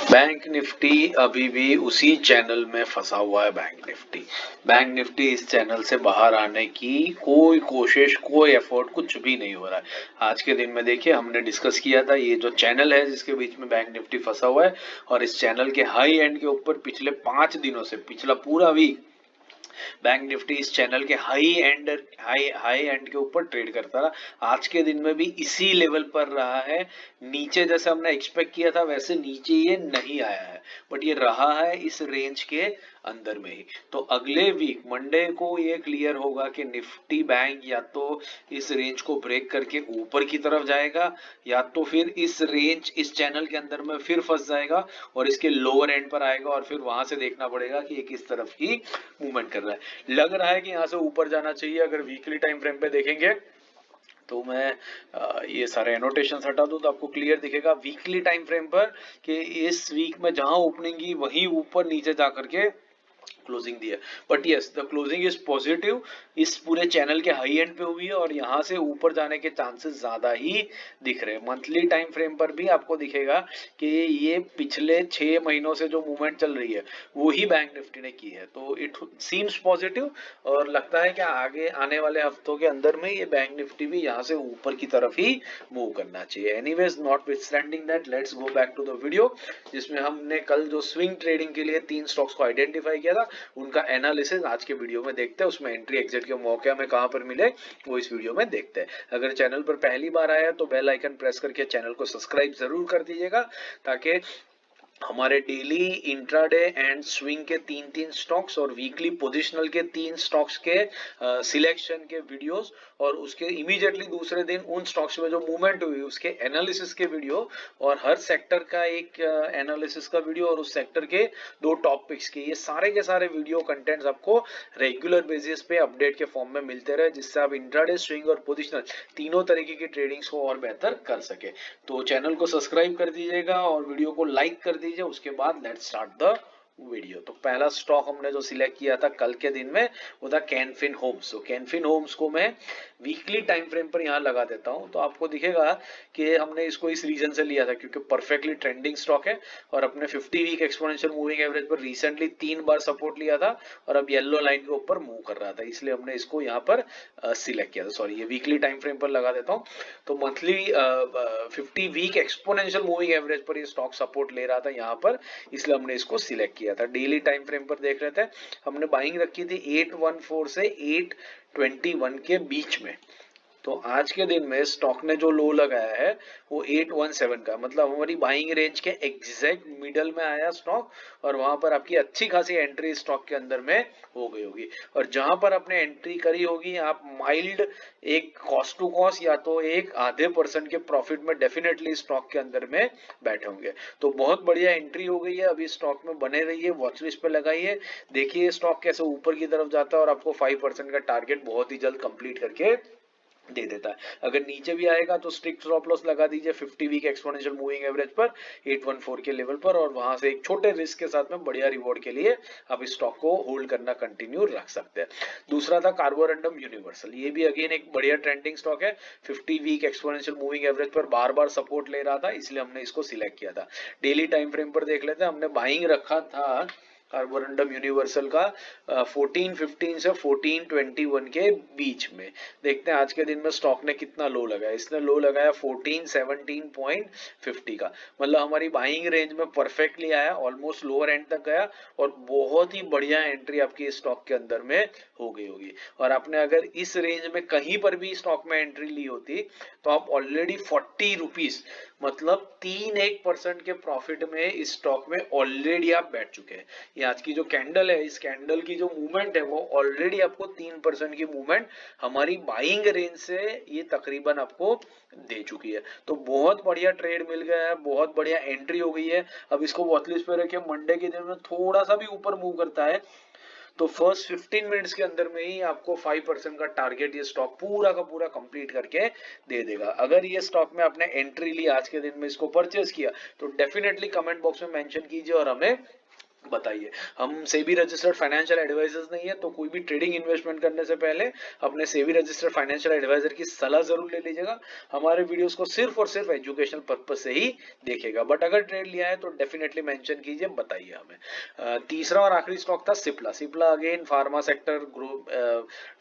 Bank Nifty अभी भी उसी चैनल में फंसा हुआ है। बैंक निफ्टी इस चैनल से बाहर आने की कोई कोशिश, कोई एफर्ट, कुछ भी नहीं हो रहा है। आज के दिन में देखिए, हमने डिस्कस किया था ये जो चैनल है जिसके बीच में बैंक निफ्टी फंसा हुआ है, और इस चैनल के हाई एंड के ऊपर पिछले 5 दिनों से, पिछला पूरा वीक बैंक निफ्टी इस चैनल के हाई एंड के ऊपर ट्रेड करता रहा। आज के दिन में भी इसी लेवल पर रहा है। नीचे जैसे हमने एक्सपेक्ट किया था वैसे नीचे ये नहीं आया है, बट ये रहा है इस रेंज के अंदर में ही। तो अगले वीक मंडे को ये क्लियर होगा कि निफ्टी बैंक या तो इस रेंज को ब्रेक करके ऊपर की तरफ जाएगा, या तो फिर इस रेंज, इस चैनल के अंदर में फिर फंस जाएगा और इसके लोअर एंड पर आएगा, और फिर वहां से देखना पड़ेगा कि ये किस तरफ की मूवमेंट कर रहा है। लग रहा है कि यहाँ से ऊपर जाना चाहिए। अगर वीकली टाइम फ्रेम पे देखेंगे तो मैं ये सारे एनोटेशन हटा दूं तो आपको क्लियर दिखेगा वीकली टाइम फ्रेम पर कि इस वीक में जहां ओपनिंग की वहीं ऊपर नीचे जा करके क्लोजिंग दी है। But yes, the closing is positive. इस पूरे चैनल के हाई एंड पे हुई है और यहाँ से ऊपर जाने के चांसेस ज्यादा ही दिख रहे हैं। मंथली टाइम फ्रेम पर भी आपको दिखेगा कि ये पिछले 6 महीनों से जो मूवमेंट चल रही है वही बैंक निफ्टी ने की है। तो इट सीम्स पॉजिटिव, और लगता है कि आगे आने वाले हफ्तों के अंदर में ये बैंक निफ्टी भी यहाँ से ऊपर की तरफ ही मूव करना चाहिए। Anyways, notwithstanding that, let's go back to the video जिसमें हमने कल जो स्विंग ट्रेडिंग के लिए 3 स्टॉक्स को आइडेंटिफाई किया था उनका एनालिसिस आज के वीडियो में देखते हैं। उसमें एंट्री एग्जिट के मौके हमें कहां पर मिले वो इस वीडियो में देखते हैं। अगर चैनल पर पहली बार आया तो बेल आइकन प्रेस करके चैनल को सब्सक्राइब जरूर कर दीजिएगा, ताकि हमारे डेली इंट्राडे एंड स्विंग के 3 स्टॉक्स और वीकली पोजिशनल के 3 स्टॉक्स के सिलेक्शन के वीडियोस, और उसके इमीडिएटली दूसरे दिन उन स्टॉक्स में जो मूवमेंट हुई उसके एनालिसिस के वीडियो, और हर सेक्टर का एक एनालिसिस का वीडियो, और उस सेक्टर के 2 टॉप पिक्स के, ये सारे के सारे वीडियो कंटेंट्स आपको रेगुलर बेसिस पे अपडेट के फॉर्म में मिलते रहे, जिससे आप इंट्राडे, स्विंग और पोजिशनल तीनों तरीके की ट्रेडिंग्स को और बेहतर कर सके। तो चैनल को सब्सक्राइब कर दीजिएगा और वीडियो को लाइक कर दीजिए। उसके बाद लेट्स स्टार्ट द वीडियो। तो पहला स्टॉक हमने जो सिलेक्ट किया था कल के दिन में वो था कैनफिन होम्स। तो कैनफिन होम्स को मैं वीकली टाइम फ्रेम पर यहाँ लगा देता हूँ, तो आपको दिखेगा कि हमने इसको इस रीजन से लिया था क्योंकि परफेक्टली ट्रेंडिंग स्टॉक है, और अपने 50 वीक एक्सपोनेंशियल मूविंग एवरेज पर रिसेंटली 3 बार सपोर्ट लिया था और अब येलो लाइन के ऊपर मूव कर रहा था, इसलिए हमने इसको यहाँ पर सिलेक्ट किया था। सॉरी, ये वीकली टाइम फ्रेम पर लगा देता हूँ। तो monthly 50 week exponential moving average पर ये स्टॉक सपोर्ट ले रहा था यहाँ पर, इसलिए हमने इसको सिलेक्ट किया था। डेली टाइम फ्रेम पर देख रहे थे, हमने बाइंग रखी थी 814 से 821 के बीच में। तो आज के दिन में स्टॉक ने जो लो लगाया है वो 817 का, मतलब हमारी बाइंग रेंज के एग्जैक्ट मिडल में आया स्टॉक, और वहां पर आपकी अच्छी खासी एंट्री स्टॉक के अंदर में हो गई होगी। और जहां पर आपने एंट्री करी होगी आप माइल्ड एक कॉस्ट टू कॉस्ट या तो एक आधे % के प्रॉफिट में डेफिनेटली स्टॉक के अंदर में बैठे होंगे। तो बहुत बढ़िया एंट्री हो गई है। अभी स्टॉक में बने रहिए, वॉच लिस्ट पे लगाइए, देखिए स्टॉक कैसे ऊपर की तरफ जाता है और आपको 5% का टारगेट बहुत ही जल्द कंप्लीट करके दे देता है। अगर नीचे भी आएगा तो स्ट्रिक्ट स्टॉप लॉस लगा दीजिए 50 वीक एक्सपोनेंशियल मूविंग एवरेज पर 814 के लेवल पर, और वहां से एक छोटे रिस्क के साथ में बढ़िया रिवॉर्ड के लिए आप इस स्टॉक को होल्ड करना कंटिन्यू रख सकते हैं। दूसरा था कार्बोरंडम यूनिवर्सल। ये भी अगेन एक बढ़िया ट्रेंडिंग स्टॉक है। 50 वीक एक्सपोनेंशियल मूविंग एवरेज पर बार बार सपोर्ट ले रहा था, इसलिए हमने इसको सिलेक्ट किया था। डेली टाइम फ्रेम पर देख लेते हैं, हमने बाइंग रखा था कार्बोरंडम यूनिवर्सल का 1415 से 1421 के बीच में। देखते हैं आज के दिन में स्टॉक ने कितना लो लगाया। इसने लो लगाया 1417.50 का, मतलब हमारी बाइंग रेंज में परफेक्टली आया, ऑलमोस्ट लोअर एंड तक गया, और बहुत ही बढ़िया एंट्री आपकी स्टॉक के अंदर में हो गई होगी। और आपने अगर इस रेंज में कहीं पर भी स्टॉक में एंट्री ली होती तो आप ऑलरेडी 40 रुपीज, मतलब 3-1% के प्रॉफिट में इस स्टॉक में ऑलरेडी आप बैठ चुके हैं। ये आज की जो कैंडल है, इस कैंडल की जो मूवमेंट है वो ऑलरेडी आपको 3% की मूवमेंट हमारी बाइंग रेंज से ये तकरीबन आपको दे चुकी है। तो बहुत बढ़िया ट्रेड मिल गया है, बहुत बढ़िया एंट्री हो गई है। अब इसको वॉचलिस्ट पे रखिए, मंडे के दिन में थोड़ा सा भी ऊपर मूव करता है तो फर्स्ट 15 मिनट्स के अंदर में ही आपको 5% का टारगेट ये स्टॉक पूरा का पूरा कंप्लीट करके दे देगा। अगर ये स्टॉक में आपने एंट्री ली आज के दिन में, इसको परचेस किया, तो डेफिनेटली कमेंट बॉक्स में मेंशन कीजिए और हमें बताइए। हम सेबी रजिस्टर्ड फाइनेंशियल एडवाइजर्स नहीं है, तो कोई भी ट्रेडिंग इन्वेस्टमेंट करने से पहले अपने सेबी रजिस्टर्ड फाइनेंशियल एडवाइजर की सलाह जरूर ले लीजिएगा। हमारे वीडियोस को सिर्फ और सिर्फ एजुकेशनल पर्पज से ही देखेगा, बट अगर ट्रेड लिया है तो डेफिनेटली मेंशन कीजिए, बताइए हमें। तीसरा और आखिरी स्टॉक था Cipla. Cipla again pharma sector group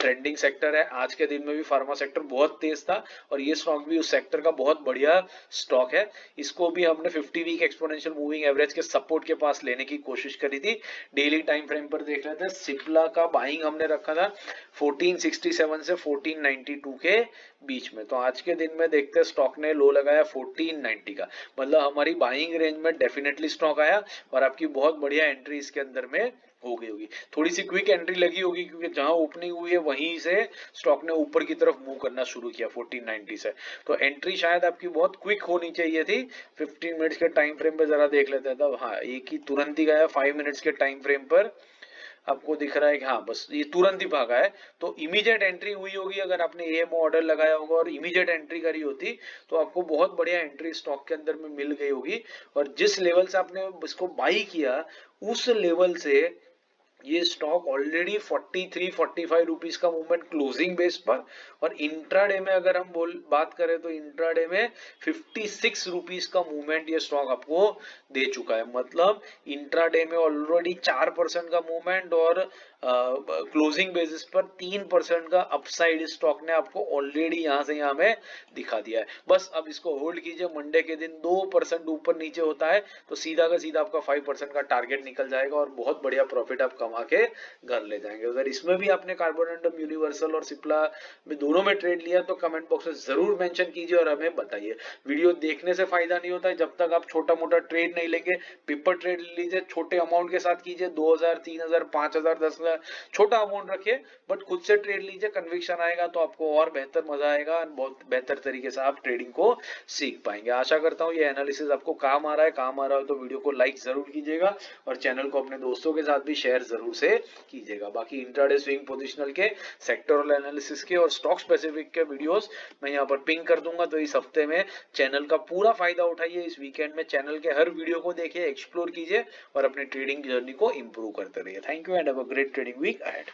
trending sector है। आज के दिन में भी फार्मा सेक्टर बहुत तेज था और ये स्टॉक भी उस सेक्टर का बहुत बढ़िया स्टॉक है। इसको भी हमने 50 वीक एक्सपोनेंशियल मूविंग एवरेज के सपोर्ट के पास लेने की कोशिश करी थी। डेली टाइम फ्रेम पर देख रहे थे, सिप्ला का बाइंग हमने रखा था 1467 से 1492 के बीच में। तो आज के दिन में देखते हैं स्टॉक ने लो लगाया 1490 का, मतलब हमारी बाइंग रेंज में डेफिनेटली स्टॉक आया और आपकी बहुत बढ़िया एंट्री इसके अंदर में हो गई होगी। थोड़ी सी क्विक एंट्री लगी होगी क्योंकि जहां ओपनिंग हुई है वहीं से स्टॉक ने ऊपर की तरफ मूव करना शुरू किया 1490 से। तो एंट्री शायद आपकी बहुत क्विक होनी चाहिए थी। 15 मिनट्स के टाइम फ्रेम पे जरा देख लेते हैं, हाँ एक ही तुरंत ही गया। 5 मिनट्स के टाइम फ्रेम पर आपको दिख रहा है कि हाँ बस ये तुरंत ही भागा है, तो इमीडिएट एंट्री हुई होगी। अगर आपने एएमओ ऑर्डर लगाया होगा और इमीडिएट एंट्री करी होती तो आपको बहुत बढ़िया एंट्री स्टॉक के अंदर में मिल गई होगी। और जिस लेवल से आपने इसको बाई किया उस लेवल से ये स्टॉक ऑलरेडी 43-45 रुपीस का मूवमेंट क्लोजिंग बेस पर, और इंट्राडे में अगर हम बात करें तो इंट्राडे में 56 रुपीस का मूवमेंट ये स्टॉक आपको दे चुका है। मतलब इंट्राडे में ऑलरेडी 4% का मूवमेंट और क्लोजिंग बेसिस पर 3% का अपसाइड स्टॉक ने आपको ऑलरेडी यहां से यहां में दिखा दिया है। बस अब इसको होल्ड कीजिए। मंडे के दिन 2% ऊपर नीचे होता है तो सीधा का सीधा आपका 5% का टारगेट निकल जाएगा और बहुत बढ़िया प्रॉफिट आप कमा के घर ले जाएंगे। अगर इसमें भी आपने कार्बोरेंडम यूनिवर्सल और सिप्ला में दोनों में ट्रेड लिया तो कमेंट बॉक्स में जरूर मेंशन कीजिए और हमें बताइए। वीडियो देखने से फायदा नहीं होता है जब तक आप छोटा मोटा ट्रेड नहीं लेंगे। पेपर ट्रेड लीजिए, छोटे अमाउंट के साथ कीजिए, 2000, 3000, 5000, 10,000 छोटा अमाउंट रखिए, बट खुद से ट्रेड लीजिए। कन्विक्शन आएगा तो आपको और बेहतर मजा आएगा और बहुत बेहतर तरीके से आप ट्रेडिंग को सीख पाएंगे। आशा करता हूँ ये एनालिसिस आपको काम आ रहा है। काम आ रहा हो तो वीडियो को लाइक जरूर कीजिएगा और चैनल को अपने दोस्तों के साथ भी शेयर जरूर से कीजिएगा। बाकी इंट्राडे स्विंग पोजिशनल के, सेक्टोरल एनालिसिस के और स्टॉक स्पेसिफिक के वीडियोस मैं यहाँ पर पिंग कर दूंगा, तो इस हफ्ते में चैनल का पूरा फायदा उठाइए। इस वीकेंड में चैनल के हर वीडियो को देखिए, एक्सप्लोर कीजिए और अपनी ट्रेडिंग जर्नी को इंप्रूव करते रहिए। Thank you and have a great trading week ahead.